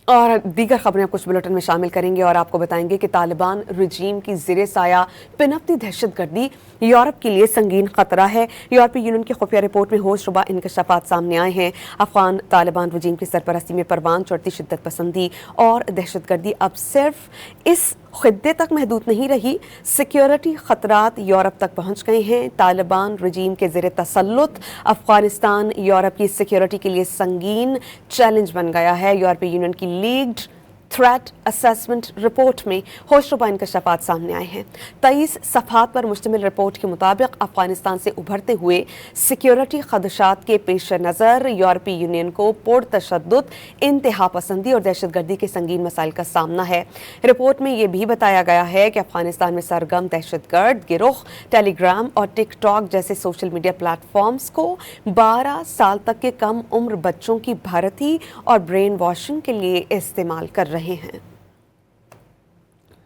اور دیگر خبریں آپ کچھ بلٹن میں شامل کریں گے اور آپ کو بتائیں گے کہ طالبان رجیم کی زیر سایہ پنپتی دہشت گردی یورپ کے لیے سنگین خطرہ ہے۔ یورپی یونین کی خفیہ رپورٹ میں ہوش ربا انکشافات سامنے آئے ہیں۔ افغان طالبان رجیم کی سرپرستی میں پروان چڑھتی شدت پسندی اور دہشت گردی اب صرف اس خطے تک محدود نہیں رہی، سیکیورٹی خطرات یورپ تک پہنچ گئے ہیں۔ طالبان رجیم کے زیر تسلط افغانستان یورپ کی سیکیورٹی کے لیے سنگین چیلنج بن گیا ہے۔ یورپی یونین کی لیگڈ تھریٹ اسیسمنٹ رپورٹ میں ہوش ربا انکشافات سامنے آئے ہیں۔ 23 صفحات پر مشتمل رپورٹ کے مطابق افغانستان سے ابھرتے ہوئے سیکیورٹی خدشات کے پیش نظر یورپی یونین کو پرتشدد انتہا پسندی اور دہشت گردی کے سنگین مسائل کا سامنا ہے۔ رپورٹ میں یہ بھی بتایا گیا ہے کہ افغانستان میں سرگرم دہشت گرد گروہ ٹیلی گرام اور ٹک ٹاک جیسے سوشل میڈیا پلیٹ فارمز کو 12 سال تک کے کم عمر بچوں کی بھرتی اور برین واشنگ کے لیے استعمال کر رہے ہیں۔